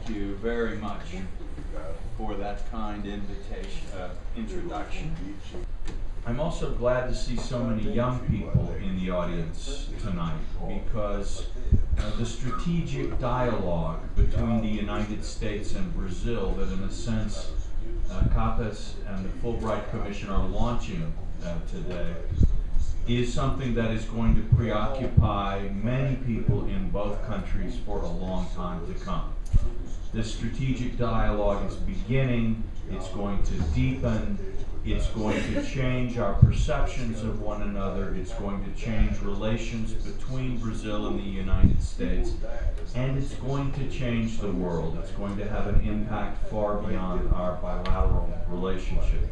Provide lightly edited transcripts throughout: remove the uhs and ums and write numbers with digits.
thank you very much for that kind introduction. I'm also glad to see so many young people in the audience tonight, because the strategic dialogue between the United States and Brazil that, in a sense, CAPES and the Fulbright Commission are launching today is something that is going to preoccupy many people in both countries for a long time to come. This strategic dialogue is beginning, it's going to deepen, it's going to change our perceptions of one another, it's going to change relations between Brazil and the United States, and it's going to change the world. It's going to have an impact far beyond our bilateral relationship.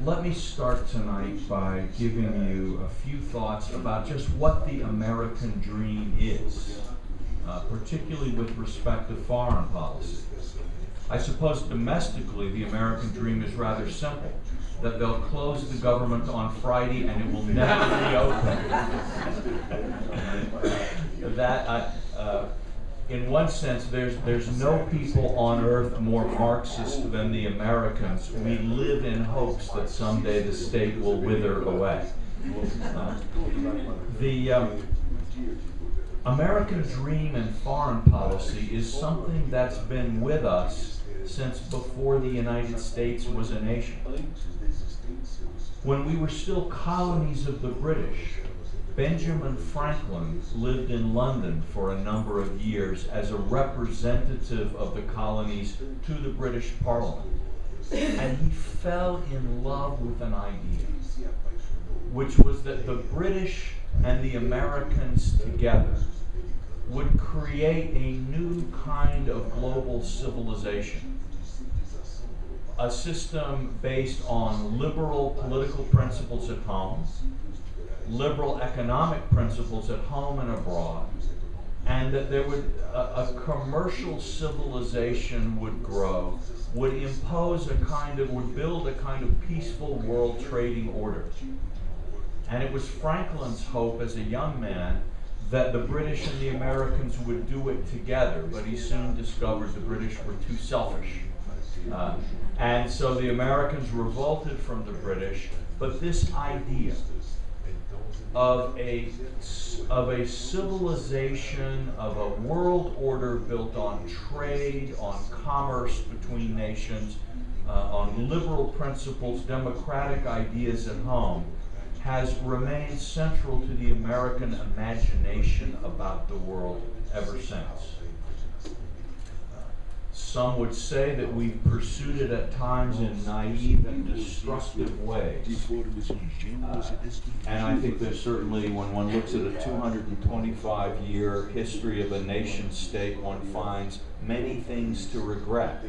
Let me start tonight by giving you a few thoughts about just what the American dream is, particularly with respect to foreign policy. I suppose domestically the American dream is rather simple, that they'll close the government on Friday and it will never reopen. In one sense, there's no people on earth more Marxist than the Americans. We live in hopes that someday the state will wither away. The American dream in foreign policy is something that's been with us since before the United States was a nation. When we were still colonies of the British, Benjamin Franklin lived in London for a number of years as a representative of the colonies to the British Parliament. And he fell in love with an idea, which was that the British and the Americans together would create a new kind of global civilization. A system based on liberal political principles at home, liberal economic principles at home and abroad, and that there would a commercial civilization would grow, would build a kind of peaceful world trading order. And it was Franklin's hope as a young man that the British and the Americans would do it together, but he soon discovered the British were too selfish. And so the Americans revolted from the British, but this idea of a civilization, of a world order built on trade, on commerce between nations, on liberal principles, democratic ideas at home, has remained central to the American imagination about the world ever since. Some would say that we've pursued it at times in naive and destructive ways. And I think there's certainly, when one looks at a 225-year history of a nation state, one finds many things to regret.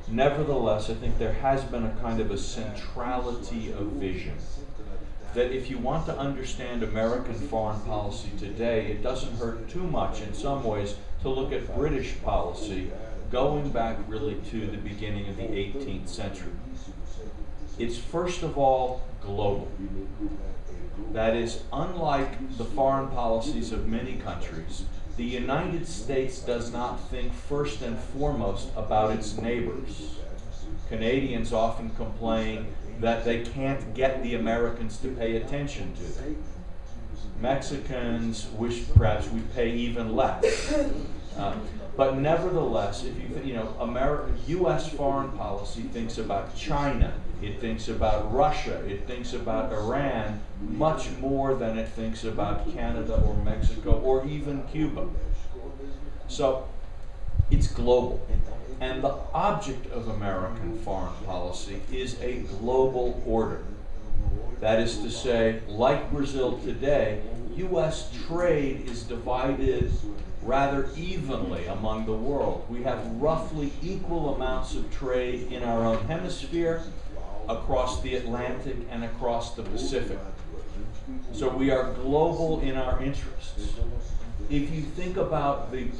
Nevertheless, I think there has been a kind of a centrality of vision. That if you want to understand American foreign policy today, it doesn't hurt too much in some ways to look at British policy going back really to the beginning of the 18th century. It's first of all global. That is, unlike the foreign policies of many countries, the United States does not think first and foremost about its neighbors. Canadians often complain that they can't get the Americans to pay attention to them. Mexicans wish perhaps we pay even less. But nevertheless, if U.S. foreign policy thinks about China, it thinks about Russia, it thinks about Iran much more than it thinks about Canada or Mexico or even Cuba. So it's global. And the object of American foreign policy is a global order. That is to say, like Brazil today, U.S. trade is divided rather evenly among the world. We have roughly equal amounts of trade in our own hemisphere, across the Atlantic and across the Pacific. So we are global in our interests. If you think about the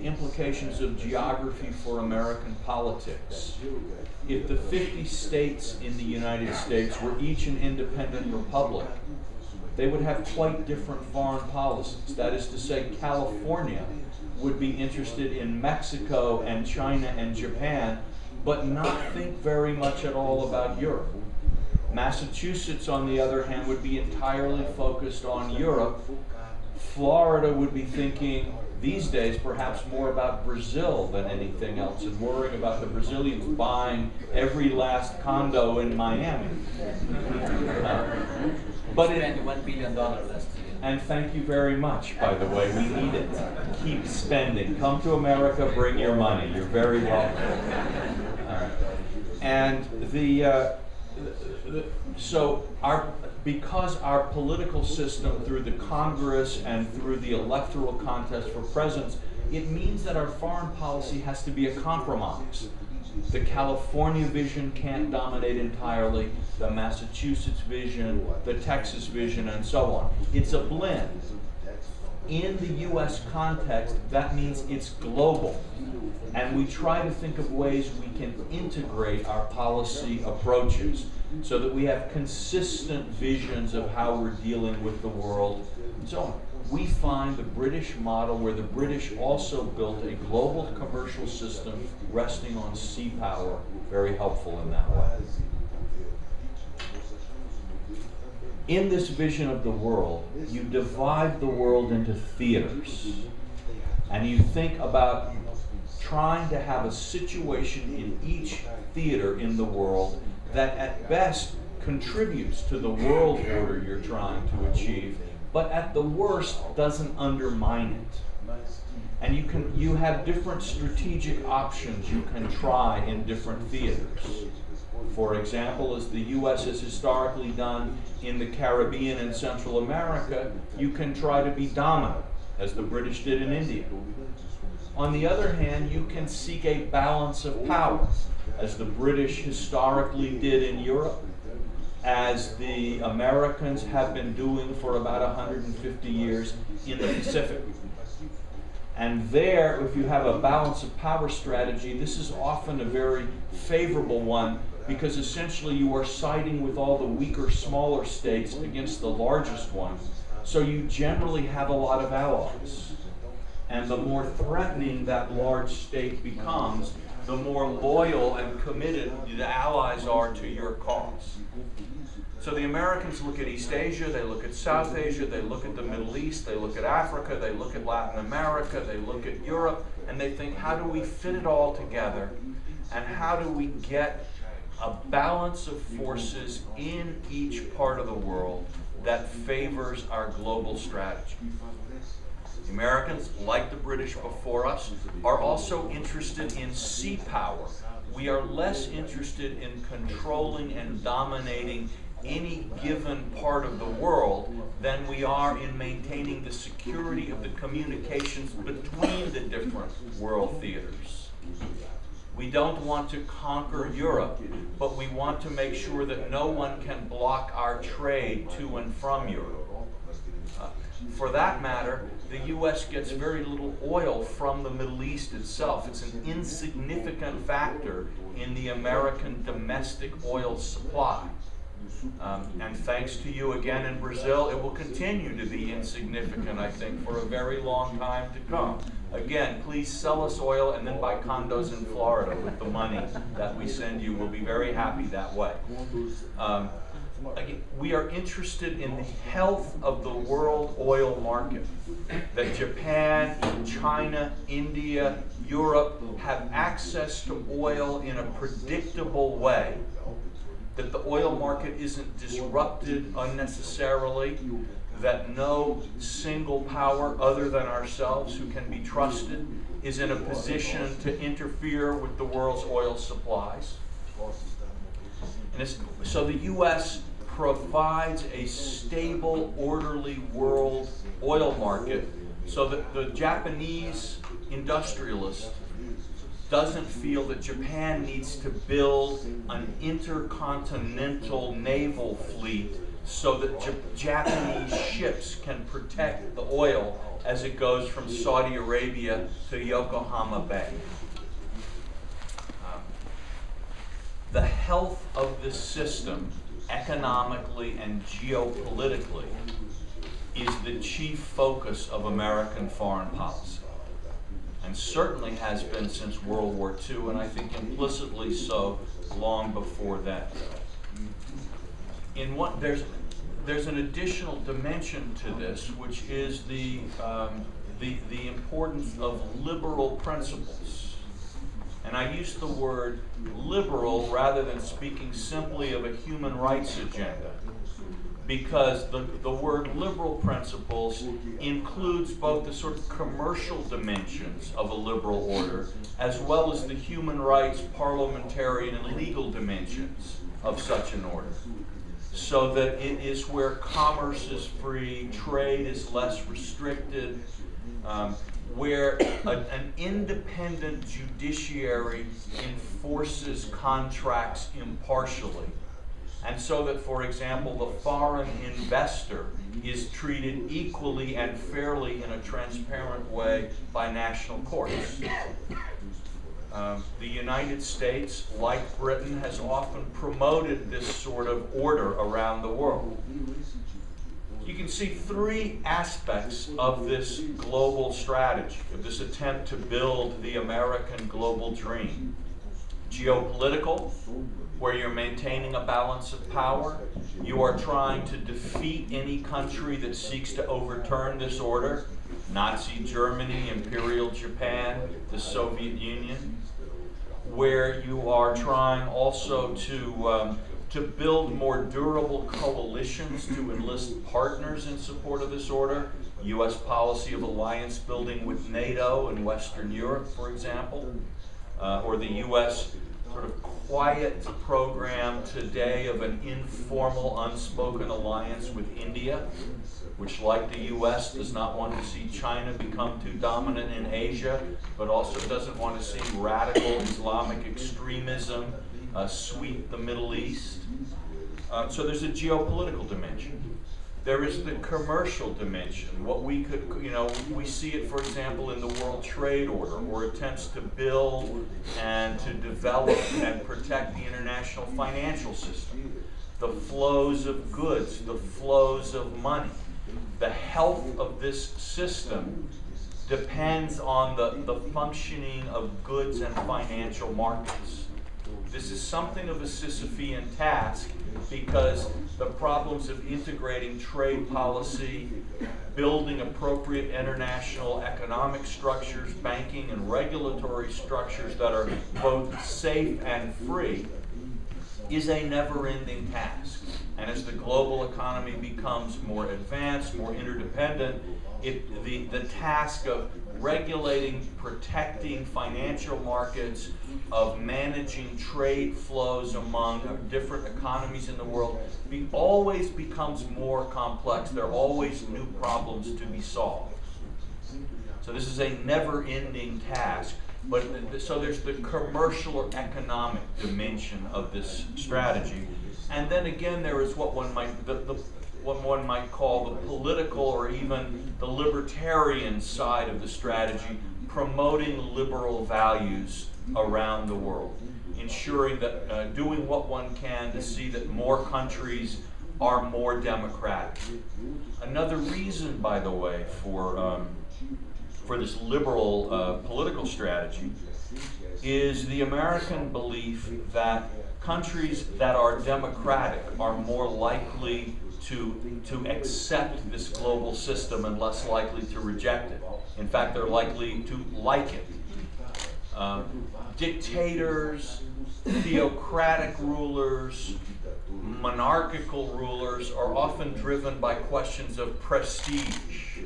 implications of geography for American politics, if the 50 states in the United States were each an independent republic, they would have quite different foreign policies. That is to say, California would be interested in Mexico and China and Japan, but not think very much at all about Europe. Massachusetts, on the other hand, would be entirely focused on Europe. Florida would be thinking these days perhaps more about Brazil than anything else, and worrying about the Brazilians buying every last condo in Miami. But spent $1 billion last year. And thank you very much, by the way. We need it. Keep spending. Come to America, bring your money. You're very welcome. And because our political system through the Congress and through the electoral contest for presidents, it means that our foreign policy has to be a compromise. The California vision can't dominate entirely, the Massachusetts vision, the Texas vision, and so on. It's a blend. In the US context, that means it's global. And we try to think of ways we can integrate our policy approaches so that we have consistent visions of how we're dealing with the world, and so on. We find the British model, where the British also built a global commercial system resting on sea power, very helpful in that way. In this vision of the world, you divide the world into theaters, and you think about trying to have a situation in each theater in the world that at best contributes to the world order you're trying to achieve, but at the worst doesn't undermine it. And you have different strategic options you can try in different theaters. For example, as the US has historically done in the Caribbean and Central America, you can try to be dominant, as the British did in India. On the other hand, you can seek a balance of power, as the British historically did in Europe, as the Americans have been doing for about 150 years in the Pacific. And there, if you have a balance of power strategy, this is often a very favorable one, because essentially you are siding with all the weaker, smaller states against the largest one. So you generally have a lot of allies. And the more threatening that large state becomes, the more loyal and committed the allies are to your cause. So the Americans look at East Asia, they look at South Asia, they look at the Middle East, they look at Africa, they look at Latin America, they look at Europe, and they think, how do we fit it all together? And how do we get a balance of forces in each part of the world that favors our global strategy? The Americans, like the British before us, are also interested in sea power. We are less interested in controlling and dominating any given part of the world than we are in maintaining the security of the communications between the different world theaters. We don't want to conquer Europe, but we want to make sure that no one can block our trade to and from Europe. For that matter, the US gets very little oil from the Middle East itself. It's an insignificant factor in the American domestic oil supply. And thanks to you again in Brazil, it will continue to be insignificant, I think, for a very long time to come. Again, please sell us oil and then buy condos in Florida with the money that we send you. We'll be very happy that way. Again, we are interested in the health of the world oil market, that Japan, China, India, Europe have access to oil in a predictable way, that the oil market isn't disrupted unnecessarily, that no single power other than ourselves who can be trusted is in a position to interfere with the world's oil supplies. And so the U.S. provides a stable, orderly world oil market so that the Japanese industrialist doesn't feel that Japan needs to build an intercontinental naval fleet so that Japanese ships can protect the oil as it goes from Saudi Arabia to Yokohama Bay. The health of this system economically and geopolitically, is the chief focus of American foreign policy, and certainly has been since World War II, and I think implicitly so long before that. There's an additional dimension to this, which is the importance of liberal principles. And I use the word liberal rather than speaking simply of a human rights agenda, because the word liberal principles includes both the sort of commercial dimensions of a liberal order as well as the human rights, parliamentarian, and legal dimensions of such an order. So that it is where commerce is free, trade is less restricted, where an independent judiciary enforces contracts impartially. And so that, for example, the foreign investor is treated equally and fairly in a transparent way by national courts. The United States, like Britain, has often promoted this sort of order around the world. You can see three aspects of this global strategy, of this attempt to build the American global dream. Geopolitical, where you're maintaining a balance of power. You are trying to defeat any country that seeks to overturn this order. Nazi Germany, Imperial Japan, the Soviet Union. Where you are trying also to build more durable coalitions to enlist partners in support of this order. U.S. policy of alliance building with NATO and Western Europe, for example, or the U.S. sort of quiet program today of an informal, unspoken alliance with India, which, like the U.S., does not want to see China become too dominant in Asia, but also doesn't want to see radical Islamic extremism sweep the Middle East. So there's a geopolitical dimension. There is the commercial dimension. What we could, we see it, for example, in the World Trade Order, or attempts to build and to develop and protect the international financial system. The flows of goods, the flows of money. The health of this system depends on the functioning of goods and financial markets. This is something of a Sisyphean task, because the problems of integrating trade policy, building appropriate international economic structures, banking and regulatory structures that are both safe and free, is a never-ending task. And as the global economy becomes more advanced, more interdependent, the task of regulating, protecting financial markets, of managing trade flows among different economies in the world, always becomes more complex. There are always new problems to be solved. So this is a never-ending task. But so there's the commercial or economic dimension of this strategy, and then again there is what one might what one might call the political or even the libertarian side of the strategy, promoting liberal values around the world, ensuring that doing what one can to see that more countries are more democratic. Another reason, by the way, for this liberal political strategy is the American belief that countries that are democratic are more likely to accept this global system and less likely to reject it. In fact, they're likely to like it. Dictators, theocratic rulers, monarchical rulers are often driven by questions of prestige.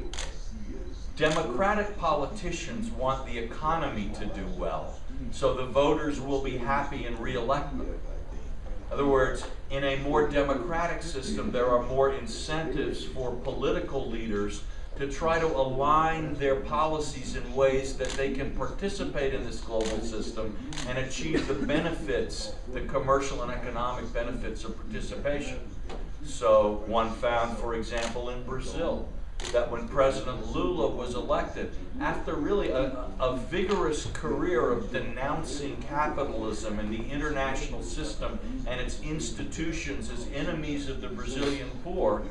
Democratic politicians want the economy to do well, so the voters will be happy and re-elect them. In other words, in a more democratic system, there are more incentives for political leaders to try to align their policies in ways that they can participate in this global system and achieve the benefits, the commercial and economic benefits of participation. So one found, for example, in Brazil, that when President Lula was elected, after really a vigorous career of denouncing capitalism and the international system and its institutions as enemies of the Brazilian poor,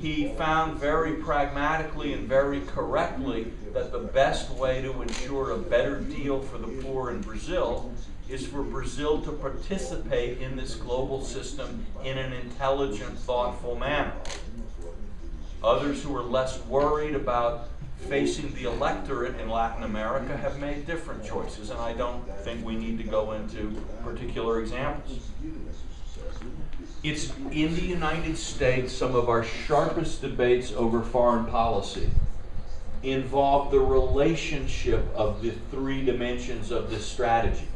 he found very pragmatically and very correctly that the best way to ensure a better deal for the poor in Brazil is for Brazil to participate in this global system in an intelligent, thoughtful manner. Others who are less worried about facing the electorate in Latin America have made different choices, and I don't think we need to go into particular examples. It's in the United States some of our sharpest debates over foreign policy involve the relationship of the three dimensions of this strategy.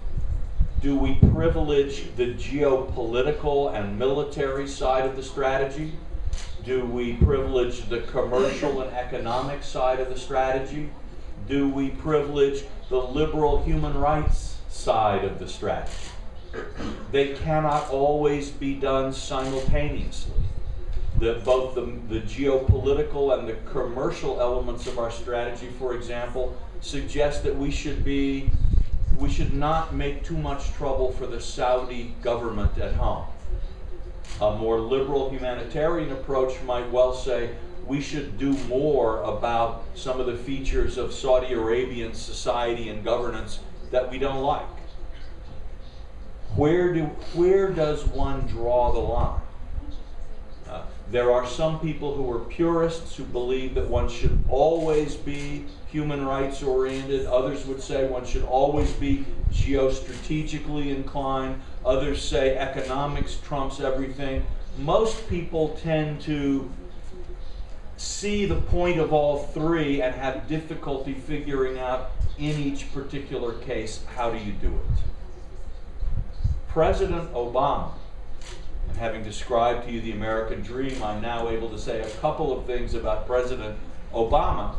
Do we privilege the geopolitical and military side of the strategy? Do we privilege the commercial and economic side of the strategy? Do we privilege the liberal human rights side of the strategy? They cannot always be done simultaneously. Both the geopolitical and the commercial elements of our strategy, for example, suggest that we should not make too much trouble for the Saudi government at home. A more liberal humanitarian approach might well say we should do more about some of the features of Saudi Arabian society and governance that we don't like. Where does one draw the line? There are some people who are purists who believe that one should always be human rights oriented. Others would say one should always be geostrategically inclined. Others say economics trumps everything. Most people tend to see the point of all three and have difficulty figuring out in each particular case, how do you do it? President Obama, and having described to you the American dream, I'm now able to say a couple of things about President Obama.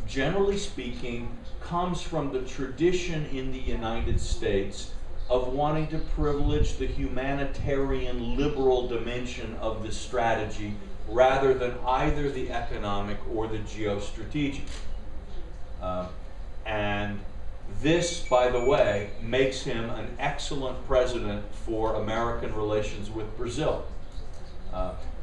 Generally speaking, comes from the tradition in the United States of wanting to privilege the humanitarian liberal dimension of the strategy rather than either the economic or the geostrategic. And this, by the way, makes him an excellent president for American relations with Brazil.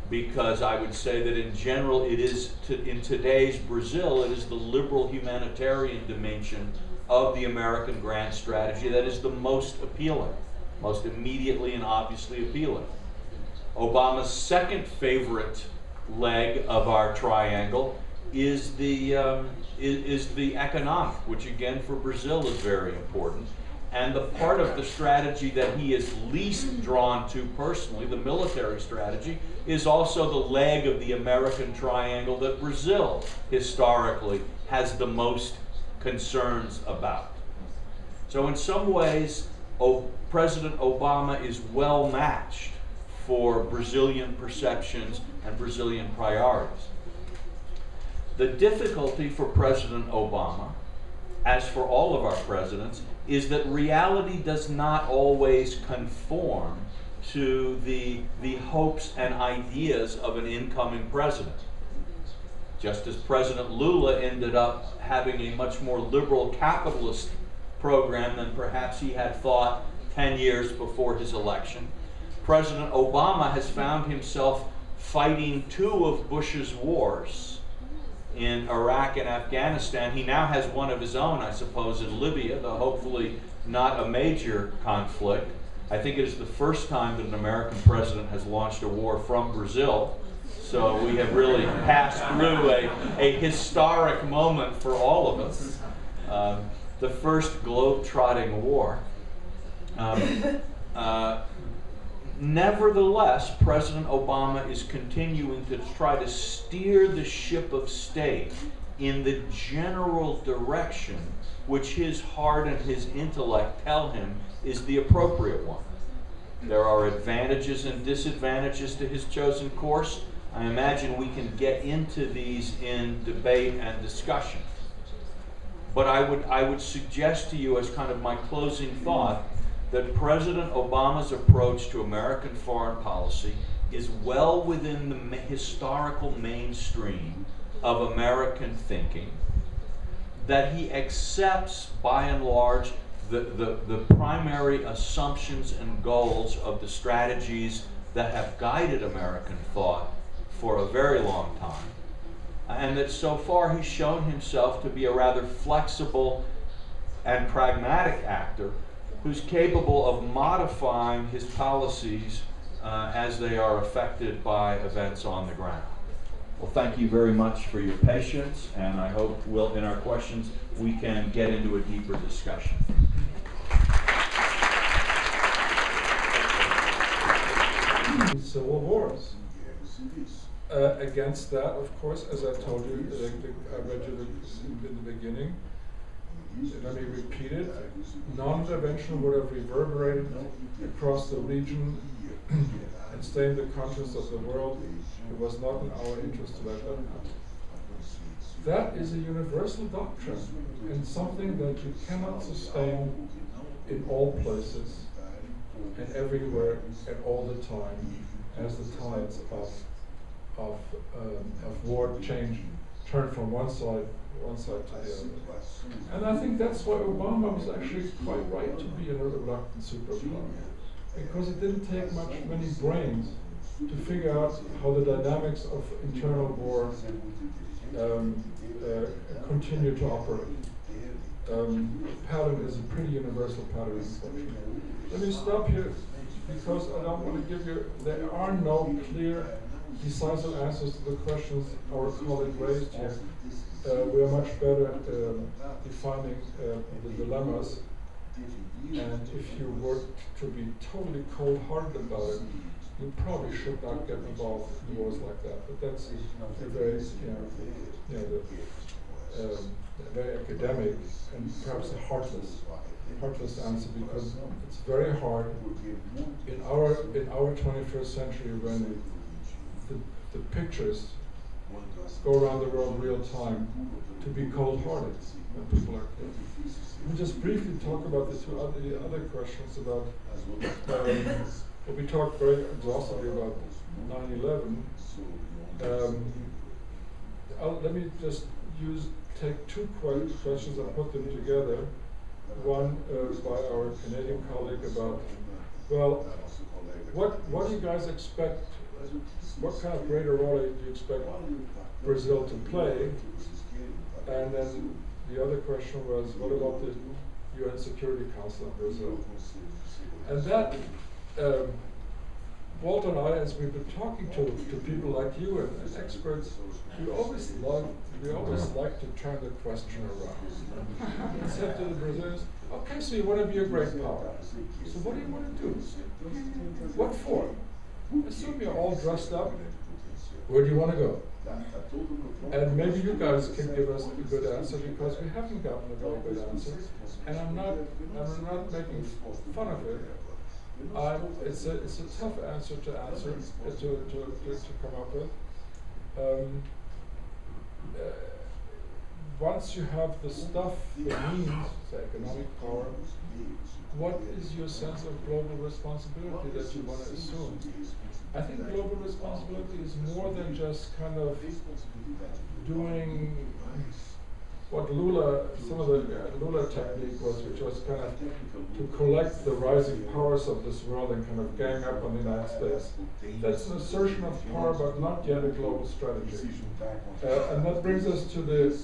Because I would say that in general, it is, in today's Brazil, it is the liberal humanitarian dimension of the American grand strategy that is the most appealing, most immediately and obviously appealing. Obama's second favorite leg of our triangle is the economic, which again for Brazil is very important. And the part of the strategy that he is least drawn to personally, the military strategy, is also the leg of the American triangle that Brazil historically has the most concerns about. So in some ways, President Obama is well matched for Brazilian perceptions and Brazilian priorities. The difficulty for President Obama, as for all of our presidents, is that reality does not always conform to the hopes and ideas of an incoming president. Just as President Lula ended up having a much more liberal capitalist program than perhaps he had thought 10 years before his election, President Obama has found himself fighting two of Bush's wars in Iraq and Afghanistan. He now has one of his own, I suppose, in Libya, though hopefully not a major conflict. I think it is the first time that an American president has launched a war from Brazil. So we have really passed through a historic moment for all of us. The first globe-trotting war. Nevertheless, President Obama is continuing to try to steer the ship of state in the general direction which his heart and his intellect tell him is the appropriate one. There are advantages and disadvantages to his chosen course. I imagine we can get into these in debate and discussion. But I would suggest to you as kind of my closing thought that President Obama's approach to American foreign policy is well within the historical mainstream of American thinking, that he accepts, by and large, the primary assumptions and goals of the strategies that have guided American thought for a very long time, and that so far he's shown himself to be a rather flexible and pragmatic actor who's capable of modifying his policies as they are affected by events on the ground. Well, thank you very much for your patience, and I hope in our questions we can get into a deeper discussion. Civil wars. Against that, of course, as I told you, I read you in the beginning, let me repeat it, non-intervention would have reverberated across the region and stained the conscience of the world. It was not in our interest to let that happen. That is a universal doctrine and something that you cannot sustain in all places and everywhere and all the time as the tides of war turn from one side to the other. And I think that's why Obama was actually quite right to be a reluctant superpower, because it didn't take many brains to figure out how the dynamics of internal war continue to operate. Pattern is a pretty universal pattern, unfortunately. Let me stop here, because I don't want to give you, there are no clear, decisive answers to the questions our colleague raised here. We are much better at defining the dilemmas, and if you were to be totally cold-hearted about it, you probably should not get involved in wars like that. But that's a very, very academic and perhaps a heartless answer, because it's very hard in our 21st century, when the pictures go around the world real time, to be cold-hearted when people are killed. Let me just briefly talk about the other questions about. We talked very exhaustively about 9/11. Let me just take two questions and put them together. One by our Canadian colleague about, well, what do you guys expect? What kind of greater role do you expect Brazil to play? And then the other question was, what about the UN Security Council of Brazil? And that, Walter and I, as we've been talking to people like you and experts, we always like to turn the question around. We said to the Brazilians, okay, so you want to be a great power. So what do you want to do? What for? Assume you're all dressed up. Where do you want to go? And maybe you guys can give us a good answer, because we haven't gotten a very good answer. And I'm not making fun of it. It's a tough answer to come up with. Once you have the stuff, the means, the economic power, what is your sense of global responsibility that you want to assume? I think global responsibility is more than just kind of doing what some of the Lula technique was, which was kind of to collect the rising powers of this world and kind of gang up on the United States. That's an assertion of power, but not yet a global strategy. And that brings us to the.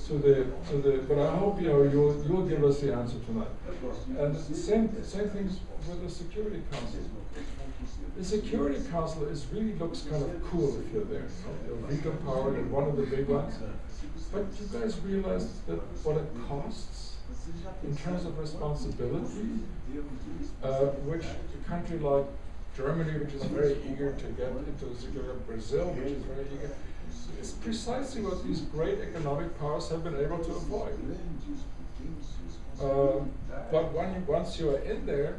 But I hope you'll give us the answer tonight. And the same things with the Security Council. The Security Council really looks kind of cool if you're there. You know, veto power and one of the big ones. But you guys realize that what it costs in terms of responsibility, which a country like Germany, which is very eager to get into the security of Brazil, which is very eager, is precisely what these great economic powers have been able to avoid. But once you are in there,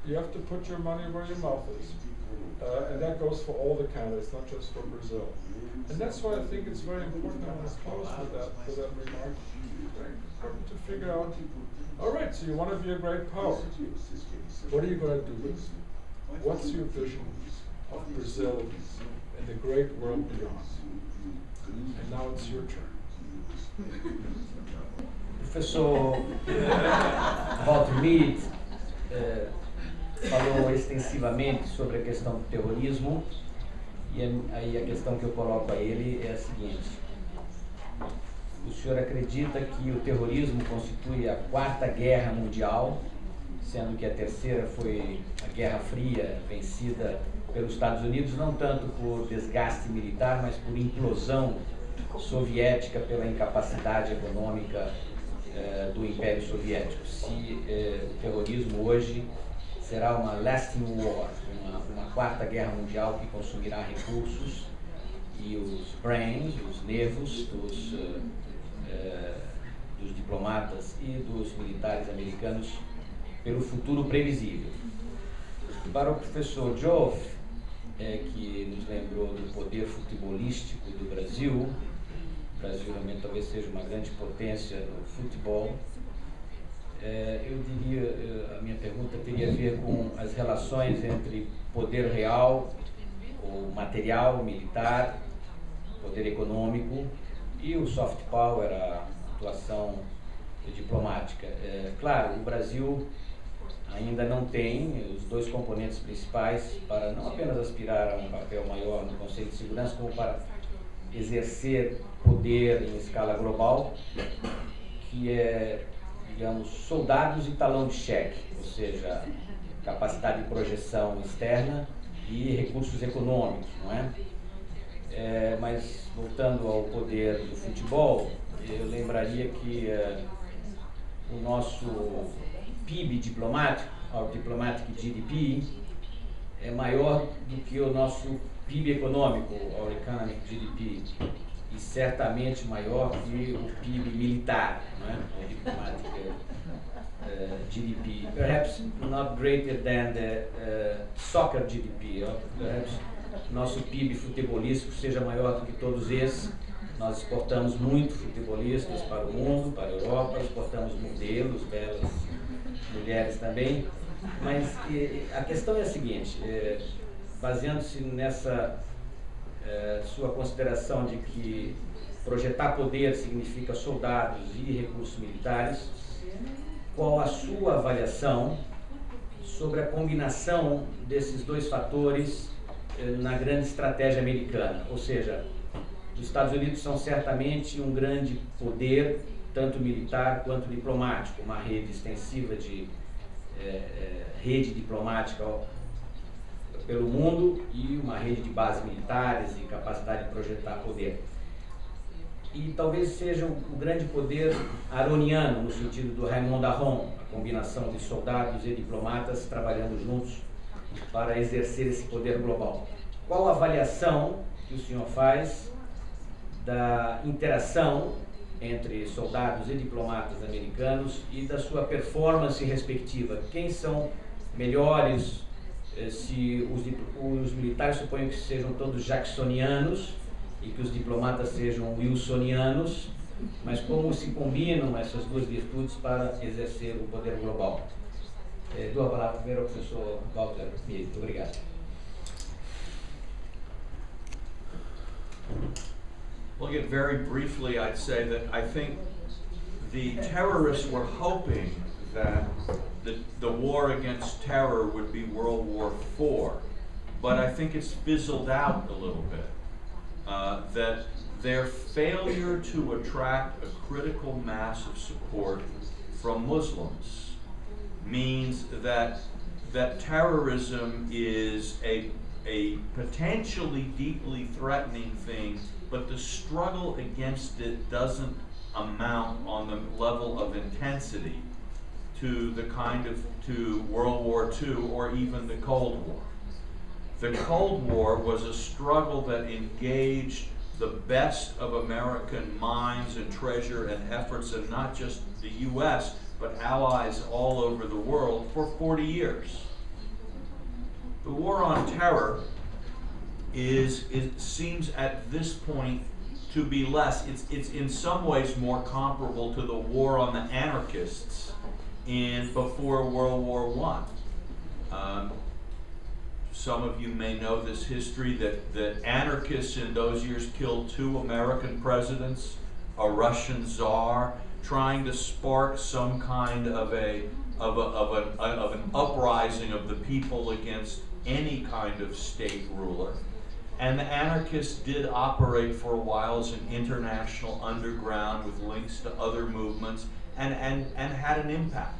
you have to put your money where your mouth is. And that goes for all the candidates, not just for Brazil. And that's why I think it's very important, I want to close with that remark, very important to figure out, all right, so you want to be a great power. What are you going to do? What's your vision of Brazil and the great world beyond. And now it's your turn. Professor Walter Mead falou extensivamente sobre a questão do terrorismo, e aí a questão que eu coloco a ele é a seguinte: o senhor acredita que o terrorismo constitui a 4ª guerra mundial, sendo que a 3ª foi a Guerra Fria, vencida pelos Estados Unidos, não tanto por desgaste militar, mas por implosão soviética, pela incapacidade econômica do Império Soviético? Se o terrorismo hoje será uma lasting war, uma 4ª guerra mundial que consumirá recursos e os brains, os nervos dos diplomatas e dos militares americanos pelo futuro previsível. Para o professor Joffe, que nos lembrou do poder futebolístico do Brasil, o Brasil realmente talvez seja uma grande potência no futebol, eu diria, a minha pergunta teria a ver com as relações entre poder real, ou material, militar, poder econômico, e o soft power, a atuação diplomática. Claro, o Brasil ainda não tem os 2 componentes principais para não apenas aspirar a um papel maior no Conselho de Segurança, como para exercer poder em escala global, que é, digamos, soldados e talão de cheque, ou seja, capacidade de projeção externa e recursos econômicos, não é? Mas, voltando ao poder do futebol, eu lembraria que o nosso PIB diplomático, o Diplomatic GDP, é maior do que o nosso PIB econômico, o Economic GDP, e certamente maior que o PIB militar, não é? O Diplomatic GDP. Perhaps not greater than the soccer GDP, or perhaps nosso PIB futebolístico seja maior do que todos esses. Nós exportamos muito futebolistas para o mundo, para a Europa, exportamos modelos, belas mulheres também, mas a questão é a seguinte, baseando-se nessa sua consideração de que projetar poder significa soldados e recursos militares, qual a sua avaliação sobre a combinação desses 2 fatores na grande estratégia americana? Ou seja, os Estados Unidos são certamente um grande poder, tanto militar quanto diplomático, uma rede extensiva de rede diplomática pelo mundo e uma rede de bases militares e capacidade de projetar poder. E talvez seja o grande poder aroniano, no sentido do Raymond Aron, a combinação de soldados e diplomatas trabalhando juntos para exercer esse poder global. Qual a avaliação que o senhor faz da interação entre soldados e diplomatas americanos e da sua performance respectiva? Quem são melhores? Se os militares suponham que sejam todos jacksonianos e que os diplomatas sejam wilsonianos, mas como se combinam essas 2 virtudes para exercer o poder global? Dou a palavra primeiro ao professor Walter Mead. Muito obrigado. Well, again, very briefly, I'd say that I think the terrorists were hoping that the war against terror would be World War IV, but I think it's fizzled out a little bit. That their failure to attract a critical mass of support from Muslims means that terrorism is a potentially deeply threatening thing, but the struggle against it doesn't amount on the level of intensity to to World War II or even the Cold War. The Cold War was a struggle that engaged the best of American minds and treasure and efforts, and not just the US, but allies all over the world for 40 years. The war on terror seems at this point to be less. It's in some ways more comparable to the war on the anarchists before World War I. some of you may know this history, that anarchists in those years killed 2 American presidents, a Russian czar, trying to spark some kind of an uprising of the people against any kind of state ruler. And the anarchists did operate for a while as an international underground with links to other movements, and had an impact.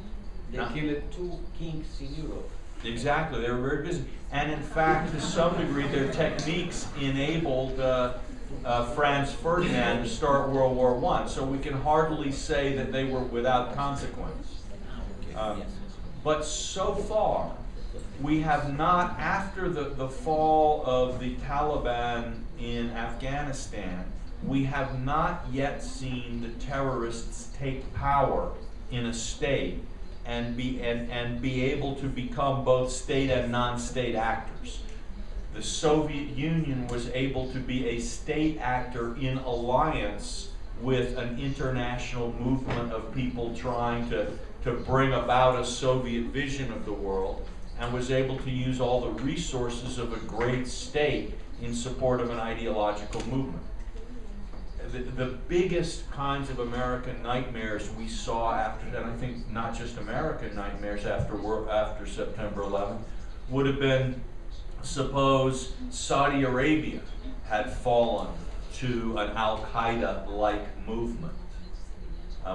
They killed 2 kings in Europe. Exactly, they were very busy. And in fact, to some degree, their techniques enabled Franz Ferdinand to start World War I. So we can hardly say that they were without consequence. But so far, we have not, after the fall of the Taliban in Afghanistan, we have not yet seen the terrorists take power in a state and be able to become both state and non-state actors. The Soviet Union was able to be a state actor in alliance with an international movement of people trying to bring about a Soviet vision of the world, and was able to use all the resources of a great state in support of an ideological movement. The biggest kinds of American nightmares we saw after, and I think not just American nightmares after September 11th, would have been, suppose Saudi Arabia had fallen to an Al-Qaeda-like movement.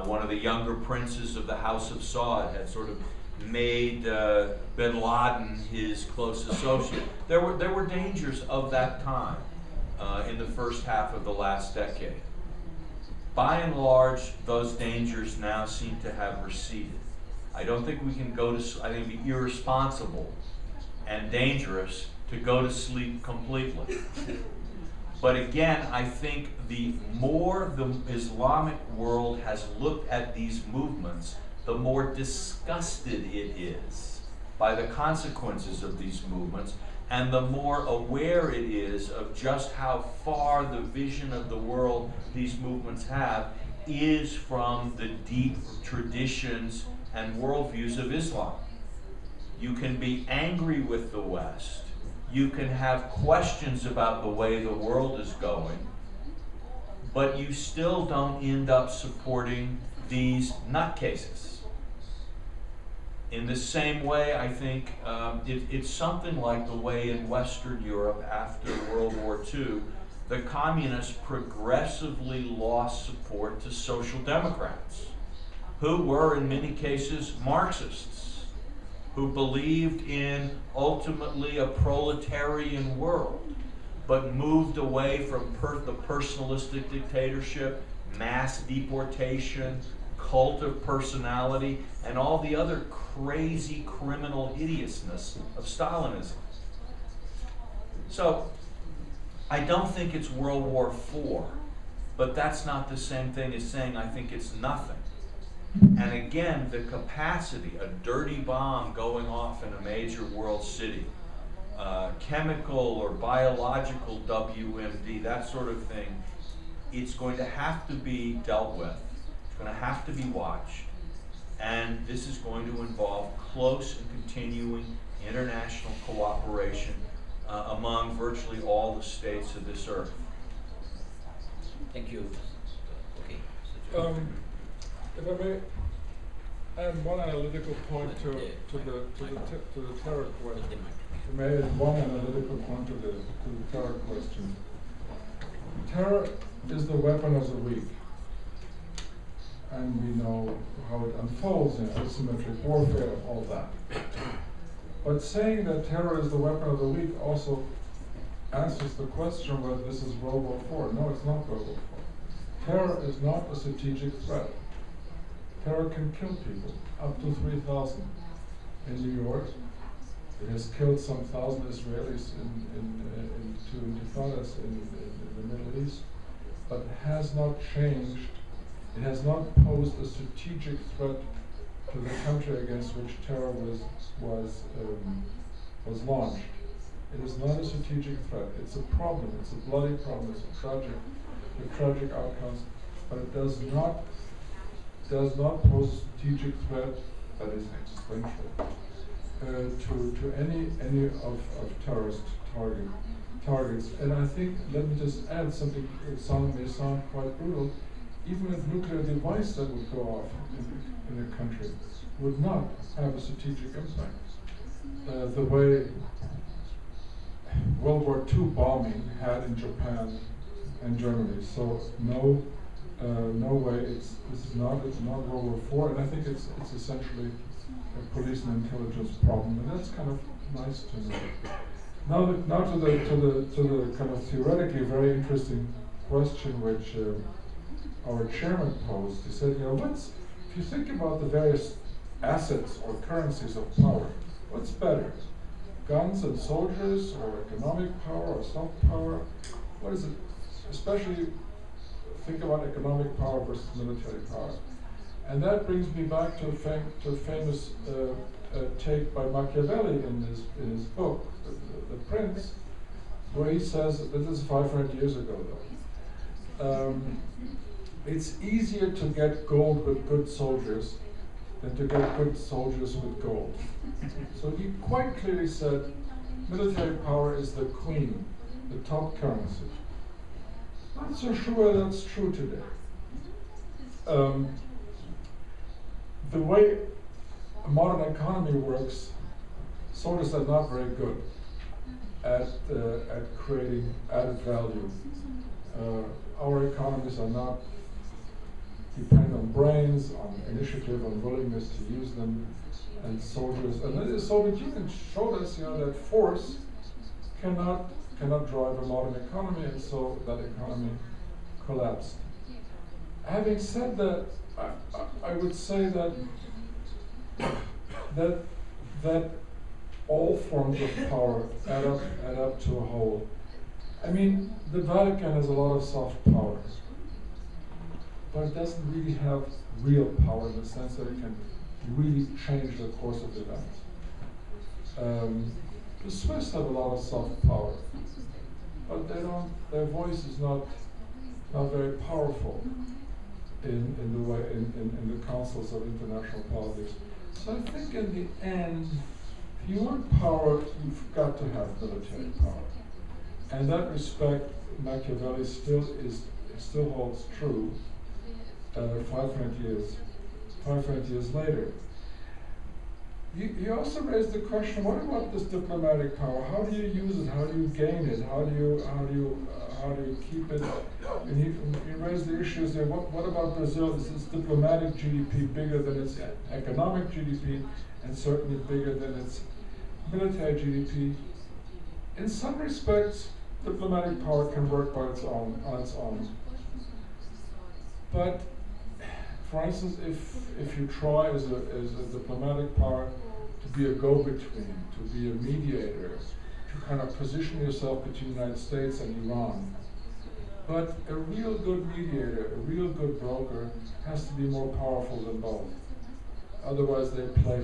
One of the younger princes of the House of Saud had sort of made bin Laden his close associate. There were dangers of that time in the first half of the last decade. By and large, those dangers now seem to have receded. I don't think we can go to, I think it'd be irresponsible and dangerous to go to sleep completely. But again, I think the more the Islamic world has looked at these movements, the more disgusted it is by the consequences of these movements, and the more aware it is of just how far the vision of the world these movements have is from the deep traditions and worldviews of Islam. You can be angry with the West. You can have questions about the way the world is going, but you still don't end up supporting these nutcases. In the same way, I think it's something like the way in Western Europe after World War II, the communists progressively lost support to social democrats, who were in many cases Marxists, who believed in ultimately a proletarian world, but moved away from the personalistic dictatorship, mass deportation, cult of personality, and all the other crazy criminal hideousness of Stalinism. So, I don't think it's World War IV, but that's not the same thing as saying I think it's nothing. And again, the capacity, a dirty bomb going off in a major world city, chemical or biological WMD, that sort of thing, it's going to have to be dealt with. It's going to have to be watched. And this is going to involve close and continuing international cooperation among virtually all the states of this earth. Thank you. Okay. If I may add one analytical point to the terror question. If I may add one analytical point to the terror question. Terror is the weapon of the weak. And we know how it unfolds in asymmetric warfare, all that. But saying that terror is the weapon of the weak also answers the question whether this is World War IV. No, it's not World War IV. Terror is not a strategic threat. Terror can kill people, up to 3,000. In New York, it has killed some 1,000 Israelis in two intifadas in the Middle East, but has not changed. It has not posed a strategic threat to the country against which terror was launched. It is not a strategic threat. It's a problem. It's a bloody problem. It's a tragic outcomes, but it does not pose a strategic threat that is existential. to any of terrorist targets. And I think, let me just add something, may sound quite brutal, even a nuclear device that would go off in a country would not have a strategic impact. The way World War II bombing had in Japan and Germany. So no way, it's not World War IV, and I think it's essentially a police and intelligence problem, and that's kind of nice to know. Now to the kind of theoretically very interesting question which our chairman posed. He said, if you think about the various assets or currencies of power, what's better? Guns and soldiers, or economic power, or soft power? What is it? Especially think about economic power versus military power. And that brings me back to a famous take by Machiavelli in his book, The Prince, where he says, this is 500 years ago though, it's easier to get gold with good soldiers than to get good soldiers with gold. So he quite clearly said, military power is the queen, the top currency. Not so sure that's true today. The way a modern economy works, soldiers are not very good at creating added value. Our economies are not depend on brains, on initiative, on willingness to use them, and soldiers. And then the Soviet Union showed us, that force cannot drive a modern economy, and so that economy collapsed. Having said that, I would say that all forms of power add up to a whole. I mean, the Vatican has a lot of soft power, but it doesn't really have real power in the sense that it can really change the course of events. The Swiss have a lot of soft power, but their voice is not very powerful in the councils of international politics. So I think in the end, if you want power, you've got to have military power. And that respect, Machiavelli still holds true 500 years later. You also raised the question, what about this diplomatic power? How do you use it? How do you gain it? How do you keep it? And you raised the issues there. What about Brazil? Is its diplomatic GDP bigger than its economic GDP, and certainly bigger than its military GDP? In some respects, diplomatic power can work on its own. But for instance, if you try as a diplomatic power to be a go-between, to be a mediator, to kind of position yourself between the United States and Iran, but a real good mediator, a real good broker, has to be more powerful than both. Otherwise, they play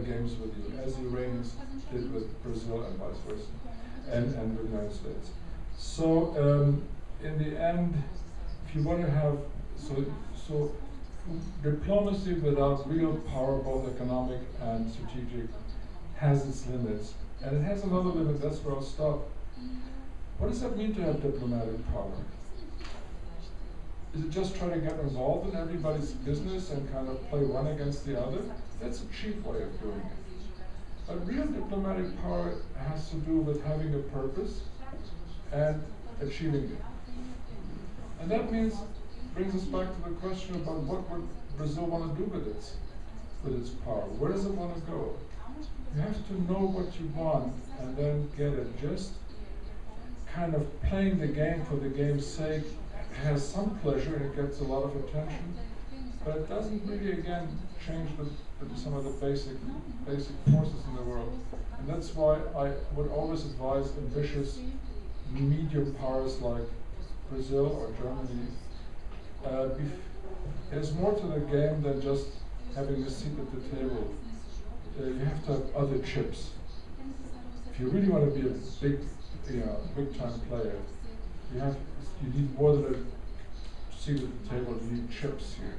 games with you, as the Iranians did with Brazil and vice versa, and with the United States. So in the end, if you want to have so diplomacy without real power, both economic and strategic, has its limits. And it has another limit, that's where I'll stop. What does that mean to have diplomatic power? Is it just trying to get involved in everybody's business and kind of play one against the other? That's a cheap way of doing it. But real diplomatic power has to do with having a purpose and achieving it. And that brings us back to the question about what would Brazil want to do with its power. Where does it want to go? You have to know what you want and then get it. Just kind of playing the game for the game's sake has some pleasure and it gets a lot of attention, but it doesn't really, again, change some of the basic forces in the world. And that's why I would always advise ambitious medium powers like Brazil or Germany. There's more to the game than just having a seat at the table. You have to have other chips. If you really want to be a big-time player, you need more than a seat at the table. You need chips here: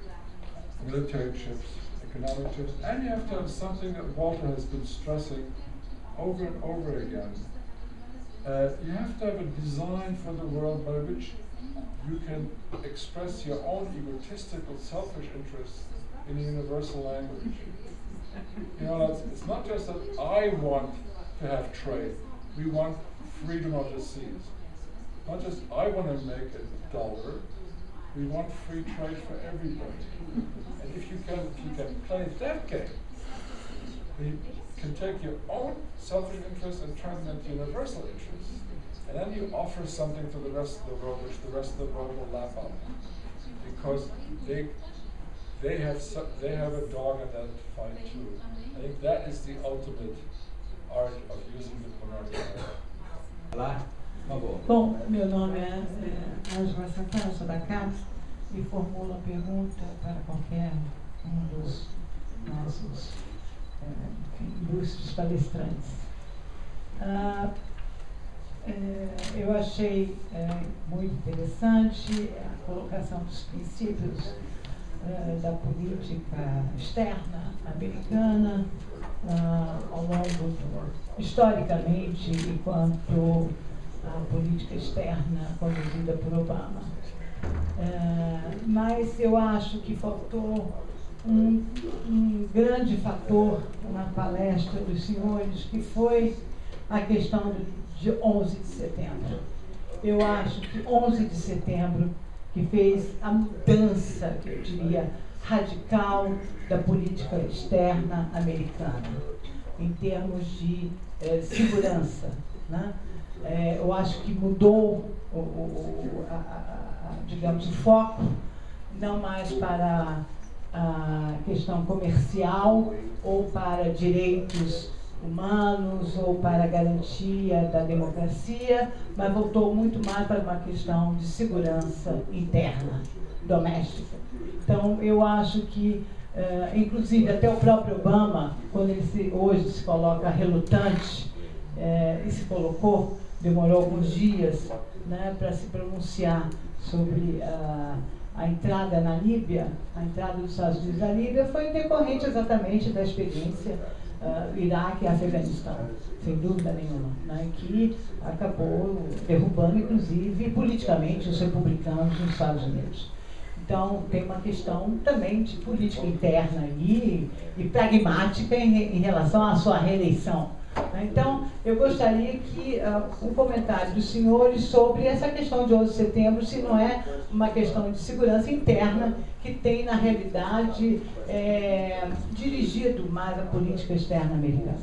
military chips, economic terms, and you have to have something that Walter has been stressing over and over again. You have to have a design for the world by which you can express your own egotistical, selfish interests in a universal language. You know, it's not just that I want to have trade. We want freedom of the seas. Not just I want to make a dollar. We want free trade for everybody. And if you can play that game, you can take your own selfish interests and turn them into universal interests. And then you offer something to the rest of the world, which the rest of the world will lap up, because they have a dog in that fight too. I think that is the ultimate art of using diplomatic power. Bom, meu nome é Angela Santana, sou da casa e formulo a pergunta para qualquer dos nossos ilustres palestrantes. Eu achei muito interessante a colocação dos princípios da política externa americana ao longo historicamente, enquanto a política externa conduzida por Obama. Mas eu acho que faltou um grande fator na palestra dos senhores, que foi a questão de 11 de setembro. Eu acho que 11 de setembro que fez a mudança, que eu diria, radical da política externa americana, em termos de segurança, né? Eu acho que mudou digamos, o foco, não mais para a questão comercial ou para direitos humanos ou para a garantia da democracia, mas voltou muito mais para uma questão de segurança interna, doméstica. Então, eu acho que, inclusive, até o próprio Obama, quando ele hoje se coloca relutante, e se colocou, demorou alguns dias, né, para se pronunciar sobre a entrada na Líbia, a entrada dos Estados Unidos na Líbia, foi decorrente exatamente da experiência Iraque e Afeganistão, sem dúvida nenhuma, né, que acabou derrubando, inclusive, politicamente, os republicanos nos Estados Unidos. Então, tem uma questão também de política interna aí, e pragmática em relação à sua reeleição. Então, eu gostaria que um comentário dos senhores sobre essa questão de 11 de setembro, se não é uma questão de segurança interna que tem, na realidade, dirigido mais a política externa americana.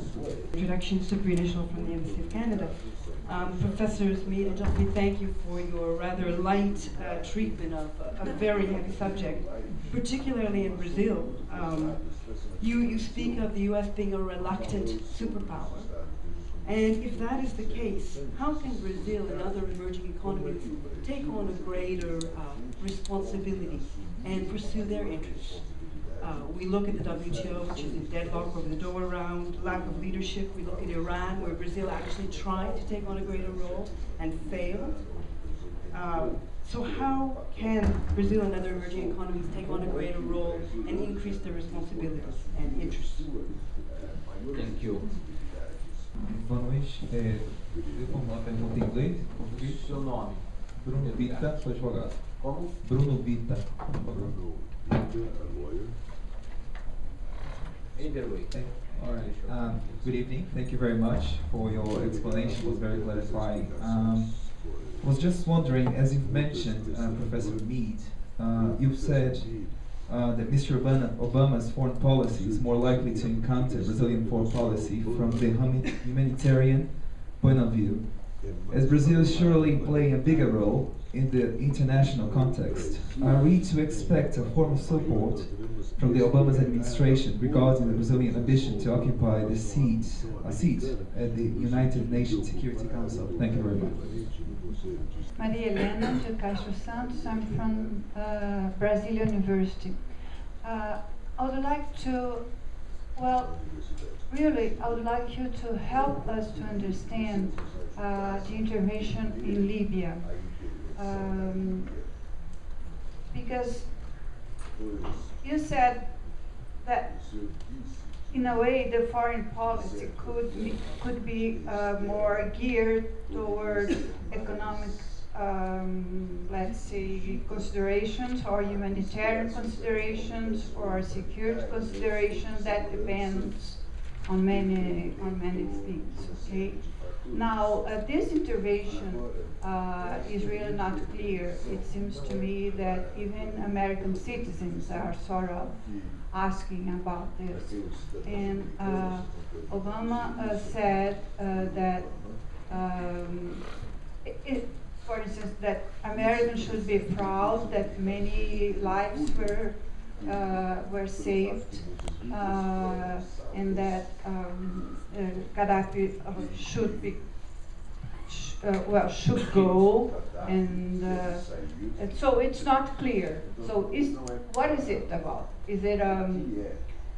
Introduction, Sabrina Shaw from the Embassy of Canada. Professors Mead and Joffe, thank you for your rather light treatment of a very heavy subject, particularly in Brazil. You speak of the U.S. being a reluctant superpower. And if that is the case, how can Brazil and other emerging economies take on a greater responsibility and pursue their interests? We look at the WTO, which is in deadlock over the Doha round, lack of leadership. We look at Iran, where Brazil actually tried to take on a greater role and failed. So how can Brazil and other emerging economies take on a greater role and increase their responsibilities and interests? Thank you. Boa noite. Eu vou formular a pergunta em inglês, em português. Seu nome? Bruno Bita, sou advogado. Como? Bruno Bita. Either way. All right. Good evening. Thank you very much for your explanation. It was very clarifying. Was just wondering, as you've mentioned, Professor Mead, you've said that Mr. Obama's foreign policy is more likely to encounter Brazilian foreign policy from the humanitarian point of view, as Brazil is surely playing a bigger role in the international context. Are we to expect a form of support from the Obama's administration regarding the Brazilian ambition to occupy a seat at the United Nations Security Council? Thank you very much. Maria Helena de Castro Santos. I'm from Brasília University. I would like to, I would like you to help us to understand the intervention in Libya. Because you said that in a way the foreign policy could be more geared toward economic, let's say, considerations, or humanitarian considerations, or security considerations. That depends on many things. Okay. Now, this intervention is really not clear. It seems to me that even American citizens are sort of asking about this. And Obama said that, for instance, that Americans should be proud that many lives were saved, and that Gaddafi should go, and so it's not clear. So what is it about? Is it a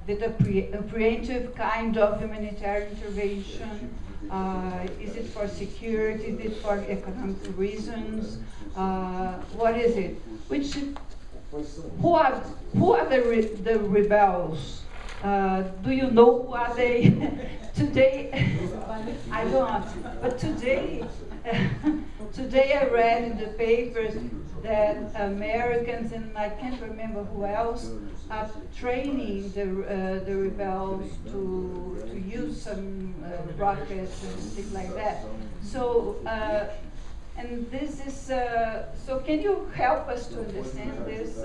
preemptive kind of humanitarian intervention? Is it for security? Is it for economic reasons? What is it? Who are the rebels? Do you know who are they? Today, I don't. But today I read in the papers that Americans, and I can't remember who else, are training the rebels to use some rockets and things like that. So, and this is, so can you help us to understand this?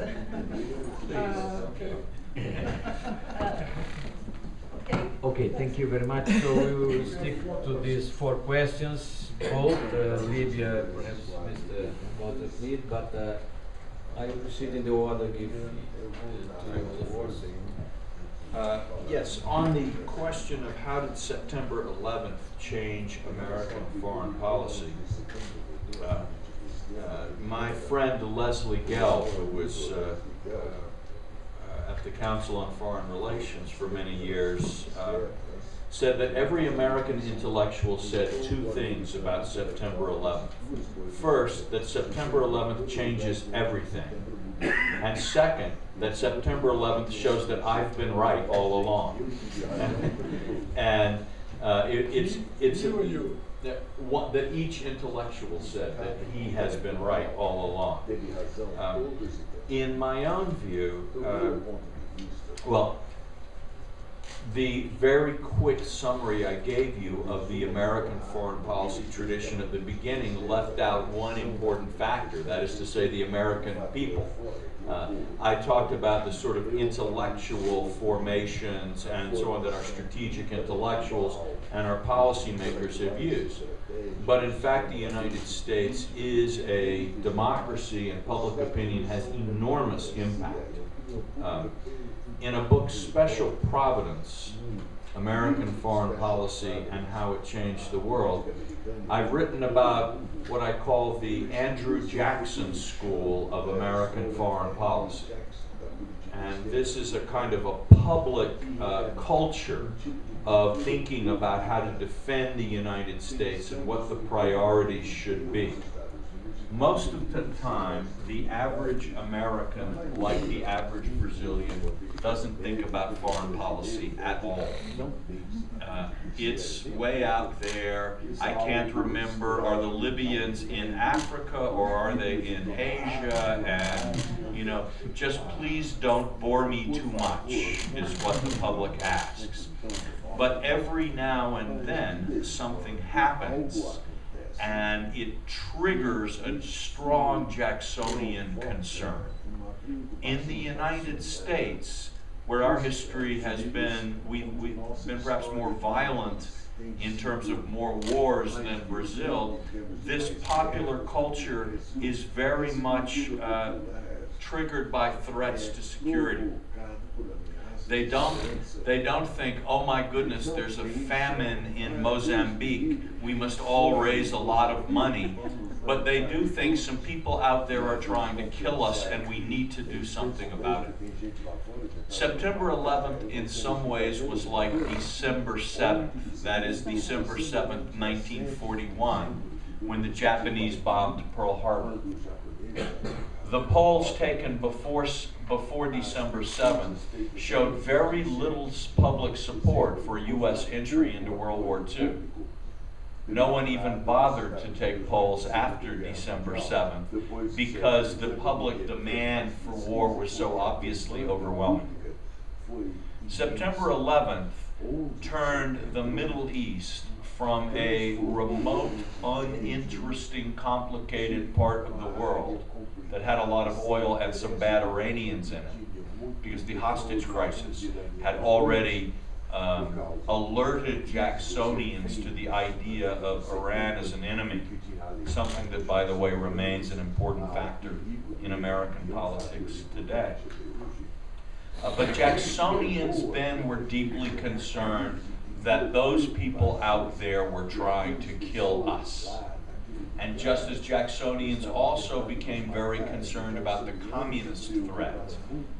Okay, thank you very much. So we will stick to these 4 questions, both Libya, perhaps Mr. Walter Mead, but I will proceed in the order give to you the first. Yes, on the question of how did September 11th change American foreign policy, my friend Leslie Gelb, who was at the Council on Foreign Relations for many years, said that every American intellectual said 2 things about September 11th. First, that September 11th changes everything. And second, that September 11th shows that I've been right all along. And that each intellectual said that he has been right all along. In my own view, well, the very quick summary I gave you of the American foreign policy tradition at the beginning left out one important factor, that is to say the American people. I talked about the sort of intellectual formations and so on that our strategic intellectuals and our policymakers have used. But in fact, the United States is a democracy, and public opinion has enormous impact. In a book, Special Providence, American Foreign Policy and How It Changed the World, I've written about what I call the Andrew Jackson School of American Foreign Policy. And this is a kind of a public culture of thinking about how to defend the United States and what the priorities should be. Most of the time, the average American, like the average Brazilian, doesn't think about foreign policy at all. It's way out there. I can't remember, are the Libyans in Africa or are they in Asia? And, you know, just please don't bore me too much, is what the public asks. But every now and then, something happens and it triggers a strong Jacksonian concern. In the United States, where our history has been, we've been perhaps more violent in terms of more wars than Brazil, this popular culture is very much triggered by threats to security. They don't think, oh my goodness, there's a famine in Mozambique, we must all raise a lot of money. But they do think some people out there are trying to kill us and we need to do something about it. September 11th in some ways was like December 7th, that is December 7th, 1941, when the Japanese bombed Pearl Harbor. The polls taken before December 7th showed very little public support for U.S. entry into World War II. No one even bothered to take polls after December 7th because the public demand for war was so obviously overwhelming. September 11th turned the Middle East from a remote, uninteresting, complicated part of the world that had a lot of oil and some bad Iranians in it, because the hostage crisis had already alerted Jacksonians to the idea of Iran as an enemy, something that, by the way, remains an important factor in American politics today. But Jacksonians then were deeply concerned that those people out there were trying to kill us. And just as Jacksonians also became very concerned about the communist threat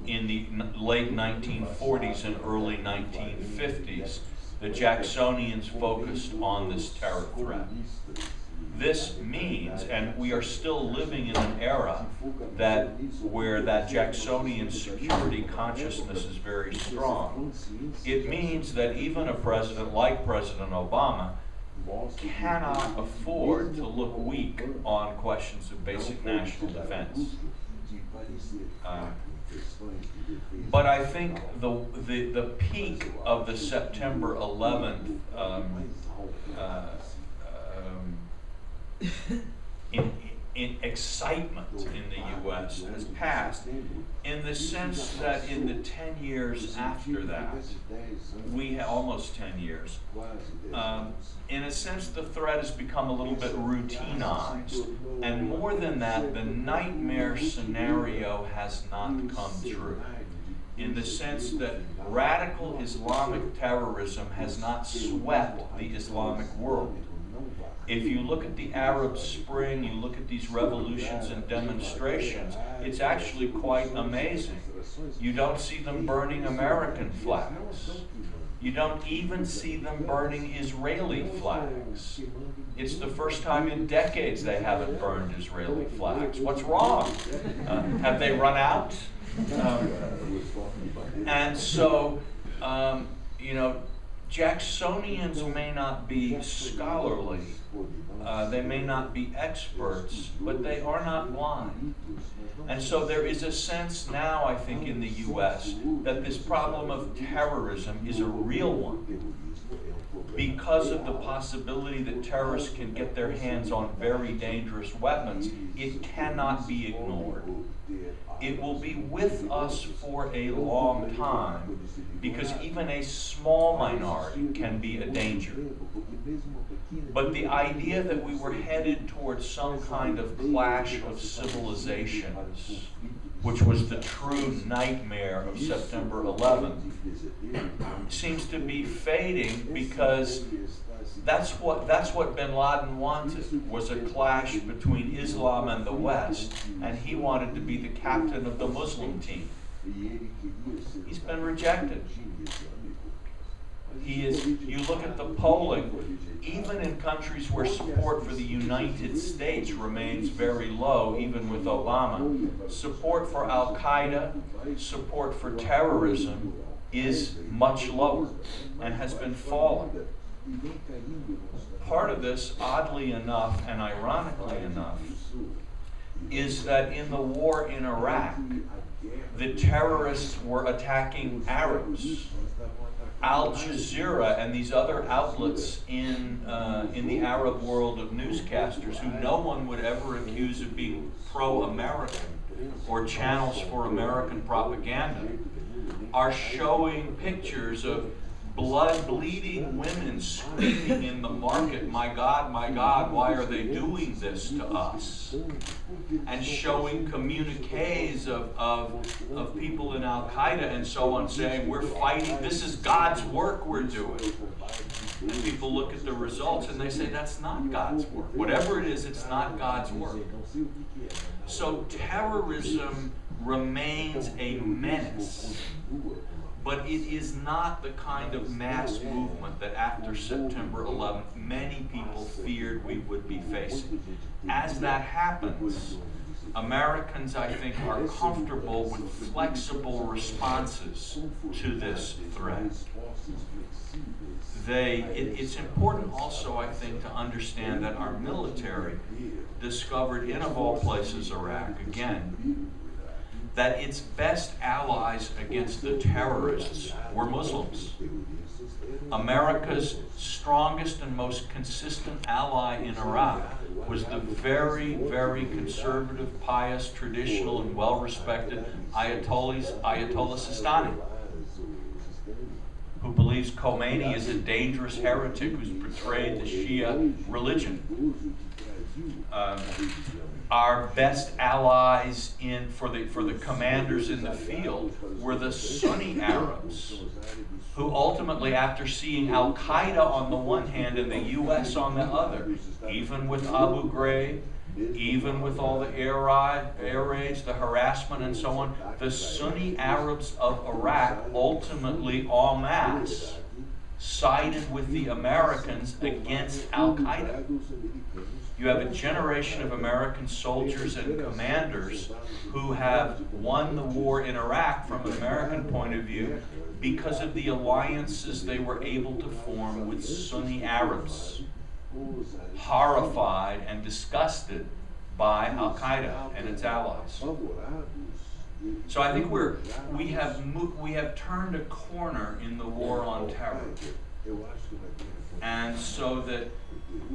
in the late 1940s and early 1950s, the Jacksonians focused on this terror threat. This means, and we are still living in an era where that Jacksonian security consciousness is very strong. It means that even a president like President Obama cannot afford to look weak on questions of basic national defense. But I think the peak of the September 11th in excitement in the U.S. has passed, in the sense that in the 10 years after that, almost 10 years, in a sense the threat has become a little bit routinized. And more than that, the nightmare scenario has not come true, in the sense that radical Islamic terrorism has not swept the Islamic world. If you look at the Arab Spring, you look at these revolutions and demonstrations, it's actually quite amazing. You don't see them burning American flags. You don't even see them burning Israeli flags. It's the first time in decades they haven't burned Israeli flags. What's wrong? Have they run out? And so, you know, Jacksonians may not be scholarly, they may not be experts, but they are not blind. And so there is a sense now, I think, in the U.S. that this problem of terrorism is a real one, because of the possibility that terrorists can get their hands on very dangerous weapons. It cannot be ignored. It will be with us for a long time, because even a small minority can be a danger. But the idea that we were headed towards some kind of clash of civilizations, which was the true nightmare of September 11th, seems to be fading, because that's what bin Laden wanted, was a clash between Islam and the West, and he wanted to be the captain of the Muslim team. He's been rejected. You look at the polling, even in countries where support for the United States remains very low, even with Obama, support for Al-Qaeda, support for terrorism is much lower and has been falling. Part of this, oddly enough and ironically enough, is that in the war in Iraq, the terrorists were attacking Arabs. Al Jazeera and these other outlets in the Arab world of newscasters, who no one would ever accuse of being pro-American or channels for American propaganda, are showing pictures of blood-bleeding women screaming in the market, my God, why are they doing this to us? And showing communiques of people in Al-Qaeda and so on saying, we're fighting, this is God's work we're doing. And people look at the results and they say, that's not God's work. Whatever it is, it's not God's work. So terrorism remains a menace. But it is not the kind of mass movement that after September 11th many people feared we would be facing. As that happens, Americans, I think, are comfortable with flexible responses to this threat. It's important also, I think, to understand that our military discovered in, of all places, Iraq, again, that its best allies against the terrorists were Muslims. America's strongest and most consistent ally in Iraq was the very, very conservative, pious, traditional, and well-respected Ayatollah Sistani, who believes Khomeini is a dangerous heretic who's betrayed the Shia religion. Our best allies for the commanders in the field were the Sunni Arabs, who ultimately, after seeing Al-Qaeda on the one hand and the U.S. on the other, even with Abu Ghraib, even with all the air raids, the harassment and so on, the Sunni Arabs of Iraq ultimately en masse sided with the Americans against Al-Qaeda. You have a generation of American soldiers and commanders who have won the war in Iraq from an American point of view because of the alliances they were able to form with Sunni Arabs, horrified and disgusted by Al-Qaeda and its allies. So I think we have turned a corner in the war on terror, and so that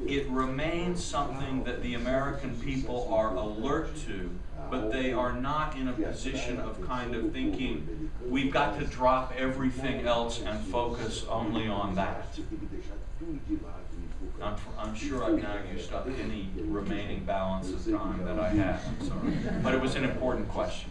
it remains something that the American people are alert to, but they are not in a position of kind of thinking, we've got to drop everything else and focus only on that. I'm sure I've now used up any remaining balance of time that I have. I'm sorry. But it was an important question.